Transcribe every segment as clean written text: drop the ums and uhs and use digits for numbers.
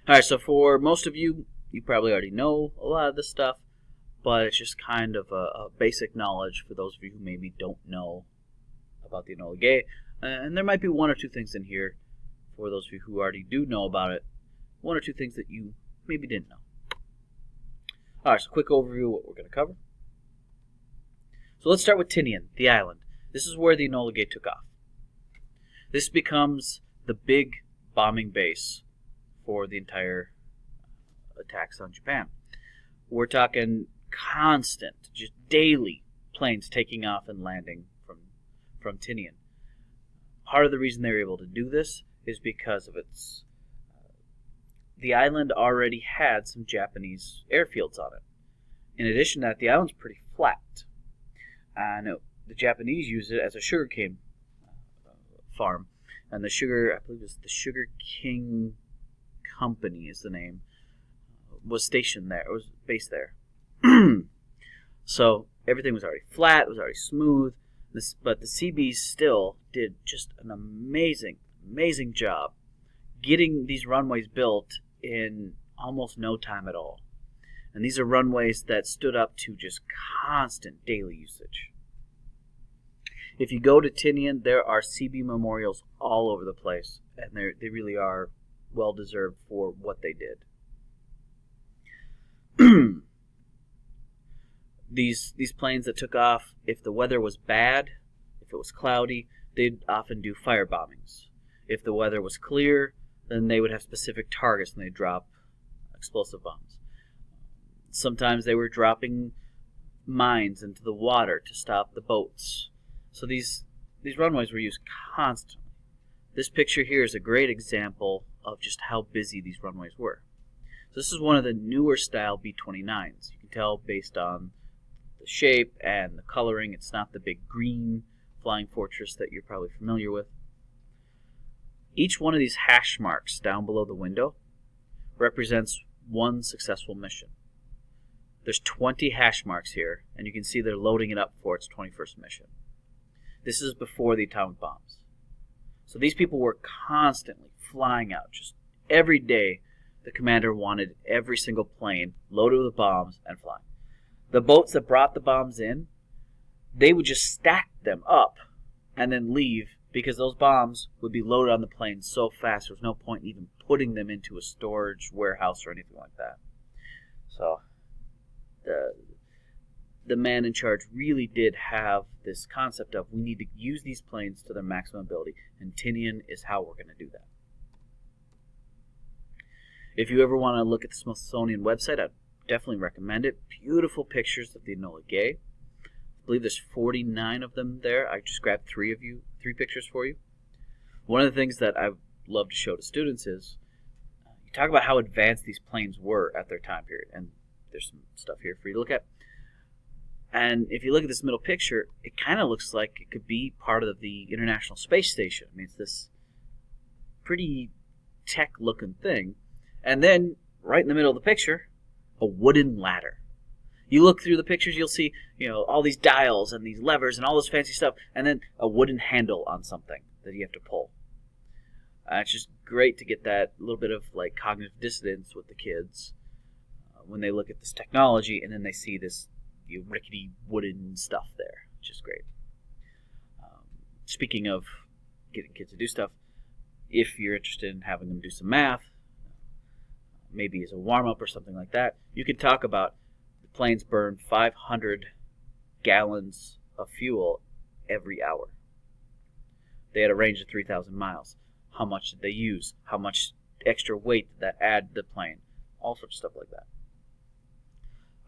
All right, so for most of you, you probably already know a lot of this stuff, but it's just kind of a basic knowledge for those of you who maybe don't know about the Enola Gay. And there might be one or two things in here for those of you who already do know about it, one or two things that you maybe didn't know. All right, so quick overview of what we're going to cover. So let's start with Tinian, the island. This is where the Enola Gay took off. This becomes the big bombing base for the entire attacks on Japan. We're talking constant, just daily planes taking off and landing from Tinian. Part of the reason they were able to do this is because of its... the island already had some Japanese airfields on it. In addition to that, the island's pretty flat. And the Japanese used it as a sugarcane farm. And the sugar, I believe it was the Sugar King Company is the name, was stationed there. It was based there. So everything was already flat. It was already smooth. But the Seabees still did just an amazing, amazing job getting these runways built in almost no time at all. And these are runways that stood up to just constant daily usage. If you go to Tinian, there are Seabee memorials all over the place, and they really are well deserved for what they did. These planes that took off, if the weather was bad, if it was cloudy, they'd often do fire bombings. If the weather was clear, then they would have specific targets and they'd drop explosive bombs. Sometimes they were dropping mines into the water to stop the boats. So these runways were used constantly. This picture here is a great example of just how busy these runways were. So this is one of the newer style B-29s. You can tell based on the shape and the coloring, it's not the big green flying fortress that you're probably familiar with. Each one of these hash marks down below the window represents one successful mission. There's 20 hash marks here, and you can see they're loading it up for its 21st mission. This is before the atomic bombs. So these people were constantly flying out. Just every day, the commander wanted every single plane loaded with bombs and flying. The boats that brought the bombs in, they would just stack them up and then leave because those bombs would be loaded on the plane so fast there was no point in even putting them into a storage warehouse or anything like that. So the man in charge really did have this concept of we need to use these planes to their maximum ability, and Tinian is how we're going to do that. If you ever want to look at the Smithsonian website, I'd definitely recommend it. Beautiful pictures of the Enola Gay. I believe there's 49 of them there. I just grabbed three pictures for you. One of the things that I love to show to students is you talk about how advanced these planes were at their time period, and there's some stuff here for you to look at. And if you look at this middle picture, it kind of looks like it could be part of the International Space Station. I mean, it's this pretty tech-looking thing. And then, right in the middle of the picture, a wooden ladder. You look through the pictures, you'll see, all these dials and these levers and all this fancy stuff, and then a wooden handle on something that you have to pull. It's just great to get that little bit of cognitive dissonance with the kids when they look at this technology and then they see this rickety wooden stuff there, which is great. Speaking of getting kids to do stuff, if you're interested in having them do some math, maybe as a warm-up or something like that, you could talk about the planes burn 500 gallons of fuel every hour. They had a range of 3,000 miles. How much did they use? How much extra weight did that add to the plane? All sorts of stuff like that.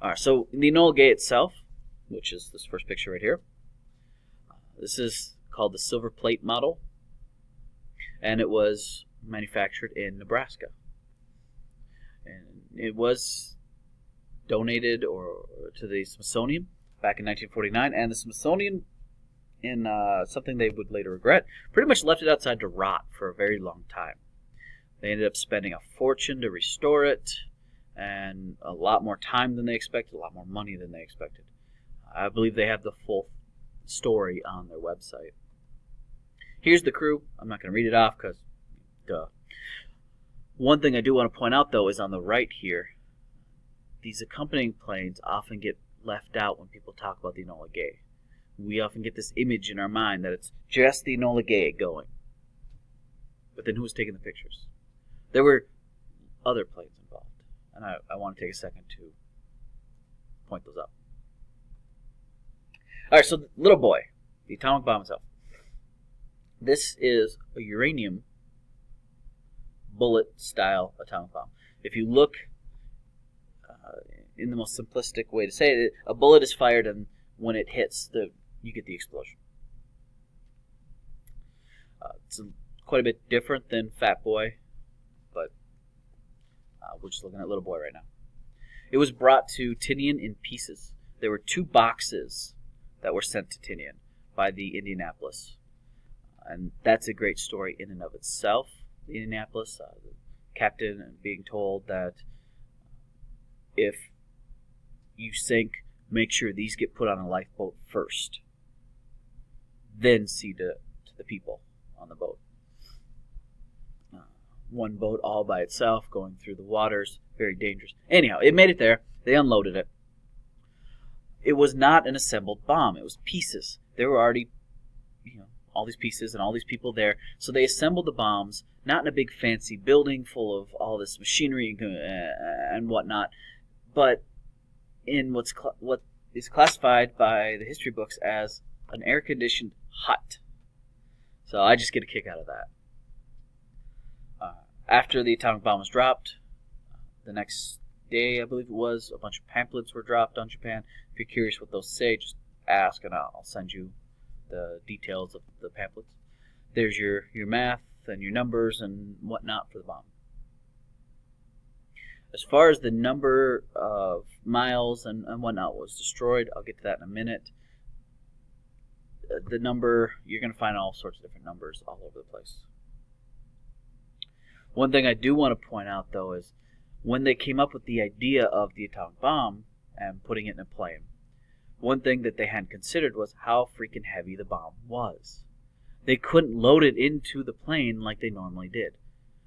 All right, so the Enola Gay itself, which is this first picture right here, this is called the silver plate model, and it was manufactured in Nebraska. And it was donated to the Smithsonian back in 1949, and the Smithsonian, in something they would later regret, pretty much left it outside to rot for a very long time. They ended up spending a fortune to restore it, and a lot more time than they expected, a lot more money than they expected. I believe they have the full story on their website. Here's the crew. I'm not going to read it off because, duh. One thing I do want to point out, though, is on the right here, these accompanying planes often get left out when people talk about the Enola Gay. We often get this image in our mind that it's just the Enola Gay going. But then who was taking the pictures? There were other planes involved, and I want to take a second to point those out. All right, so the little boy, the atomic bomb itself. This is a uranium bullet-style atomic bomb. If you look in the most simplistic way to say it, a bullet is fired, and when it hits, you get the explosion. It's quite a bit different than Fat Boy, but we're just looking at Little Boy right now. It was brought to Tinian in pieces. There were 2 boxes that were sent to Tinian by the Indianapolis. And that's a great story in and of itself. The Indianapolis, the captain being told that if you sink, make sure these get put on a lifeboat first. Then see to the people on the boat. One boat all by itself going through the waters, very dangerous. Anyhow, it made it there. They unloaded it. It was not an assembled bomb. It was pieces. There were already, all these pieces and all these people there. So they assembled the bombs, not in a big fancy building full of all this machinery and whatnot, but in what is classified by the history books as an air-conditioned hut. So I just get a kick out of that. After the atomic bomb was dropped, the next day, I believe it was, a bunch of pamphlets were dropped on Japan. If you're curious what those say, just ask and I'll send you the details of the pamphlets. There's your math and your numbers and whatnot for the bomb. As far as the number of miles and whatnot was destroyed, I'll get to that in a minute. The number, you're going to find all sorts of different numbers all over the place. One thing I do want to point out, though, is when they came up with the idea of the atomic bomb and putting it in a plane, one thing that they hadn't considered was how freaking heavy the bomb was. They couldn't load it into the plane like they normally did.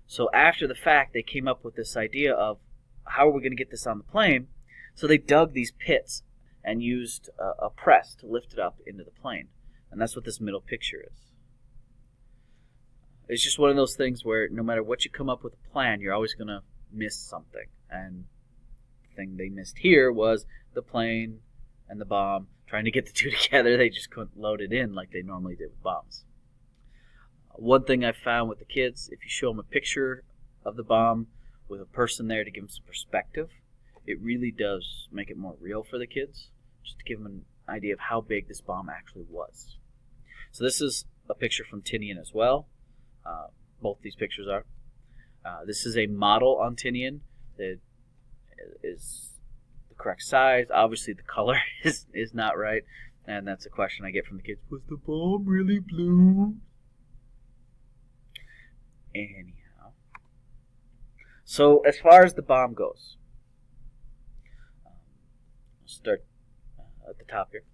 So after the fact, they came up with this idea of how are we going to get this on the plane? So they dug these pits and used a press to lift it up into the plane. And that's what this middle picture is. It's just one of those things where no matter what you come up with a plan, you're always going to miss something. And the thing they missed here was the plane and the bomb. Trying to get the two together, they just couldn't load it in like they normally did with bombs. One thing I found with the kids, if you show them a picture of the bomb with a person there to give them some perspective, it really does make it more real for the kids, just to give them an idea of how big this bomb actually was. So this is a picture from Tinian as well. Both these pictures are. This is a model on Tinian that is the correct size. Obviously the color is not right, and that's a question I get from the kids. Was the bomb really blue? Anyhow. So as far as the bomb goes, I'll start at the top here.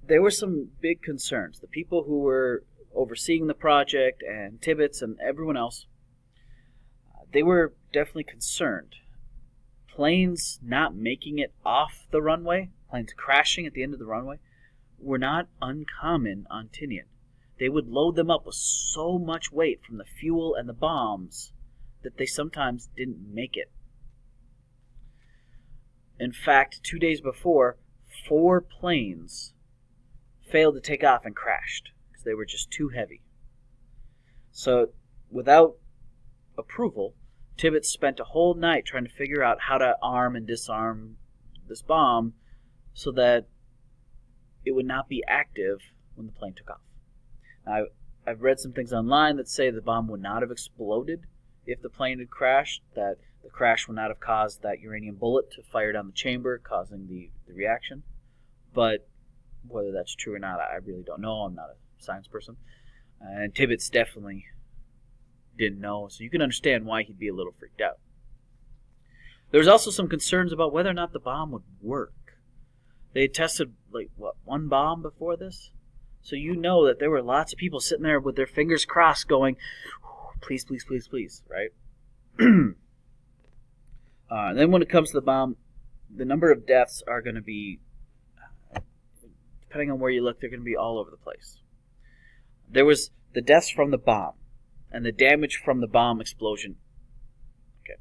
There were some big concerns. The people who were overseeing the project and Tibbets and everyone else, they were definitely concerned. Planes not making it off the runway, planes crashing at the end of the runway, were not uncommon on Tinian. They would load them up with so much weight from the fuel and the bombs that they sometimes didn't make it. In fact, 2 days before, 4 planes failed to take off and crashed because they were just too heavy. So, without approval, Tibbets spent a whole night trying to figure out how to arm and disarm this bomb so that it would not be active when the plane took off. Now, I've read some things online that say the bomb would not have exploded if the plane had crashed, that the crash would not have caused that uranium bullet to fire down the chamber, causing the reaction. But whether that's true or not, I really don't know. I'm not a science person. And Tibbets definitely didn't know, so you can understand why he'd be a little freaked out. There was also some concerns about whether or not the bomb would work. They had tested, one bomb before this? So you know that there were lots of people sitting there with their fingers crossed going, please, please, please, please, right? Then when it comes to the bomb, the number of deaths are going to be, depending on where you look, they're going to be all over the place. There was the deaths from the bomb and the damage from the bomb explosion. Okay.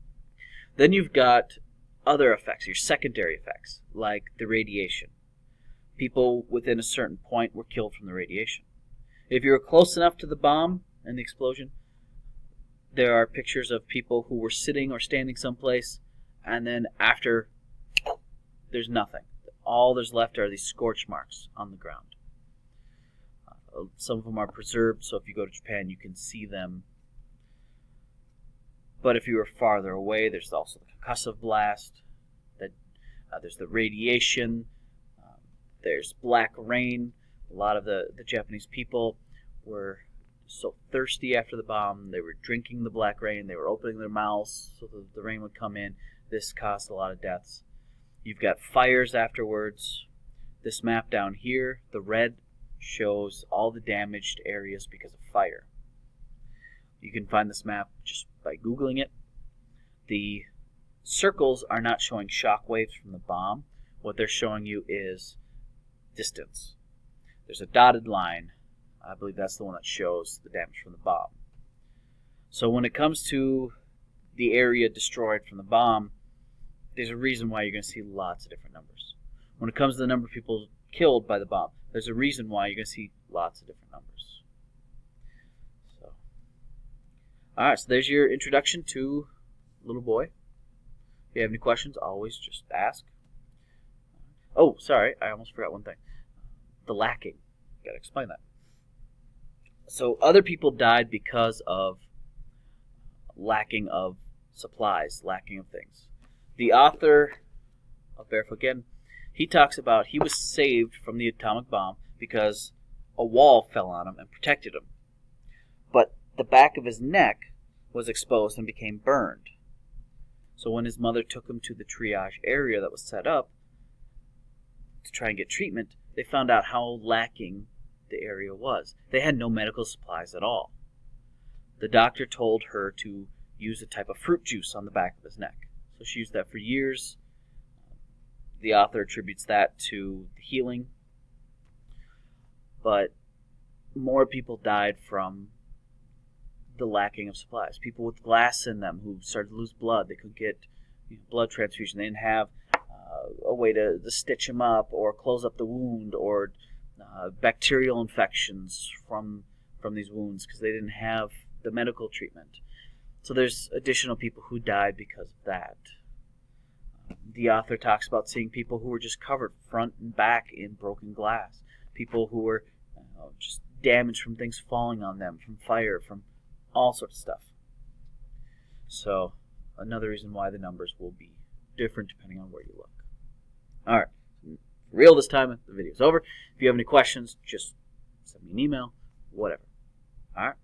Then you've got other effects, your secondary effects, like the radiation. People within a certain point were killed from the radiation. If you were close enough to the bomb and the explosion, there are pictures of people who were sitting or standing someplace, and then after, there's nothing. All there's left are these scorch marks on the ground. Some of them are preserved, so if you go to Japan, you can see them. But if you were farther away, there's also the concussive blast. There's the radiation. There's black rain. A lot of the Japanese people were so thirsty after the bomb. They were drinking the black rain. They were opening their mouths so that the rain would come in. This caused a lot of deaths. You've got fires afterwards. This map down here, the red, shows all the damaged areas because of fire. You can find this map just by Googling it. The circles are not showing shock waves from the bomb. What they're showing you is distance. There's a dotted line. I believe that's the one that shows the damage from the bomb. So when it comes to the area destroyed from the bomb, there's a reason why you're going to see lots of different numbers. When it comes to the number of people killed by the bomb, there's a reason why you're going to see lots of different numbers. Alright, so there's your introduction to Little Boy. If you have any questions, always just ask. Oh, sorry, I almost forgot one thing. The lacking. Gotta explain that. So other people died because of lacking of supplies, lacking of things. The author of Barefoot Again, he talks about he was saved from the atomic bomb because a wall fell on him and protected him. But the back of his neck was exposed and became burned. So when his mother took him to the triage area that was set up to try and get treatment, they found out how lacking the area was. They had no medical supplies at all. The doctor told her to use a type of fruit juice on the back of his neck. So she used that for years. The author attributes that to the healing. But more people died from the lacking of supplies. People with glass in them who started to lose blood. They couldn't get blood transfusion. They didn't have a way to stitch them up or close up the wound, or bacterial infections from these wounds because they didn't have the medical treatment. So there's additional people who died because of that. The author talks about seeing people who were just covered front and back in broken glass. People who were just damaged from things falling on them, from fire, from all sorts of stuff. So another reason why the numbers will be different depending on where you look. Alright, for real this time, the video's over. If you have any questions, just send me an email, whatever. Alright.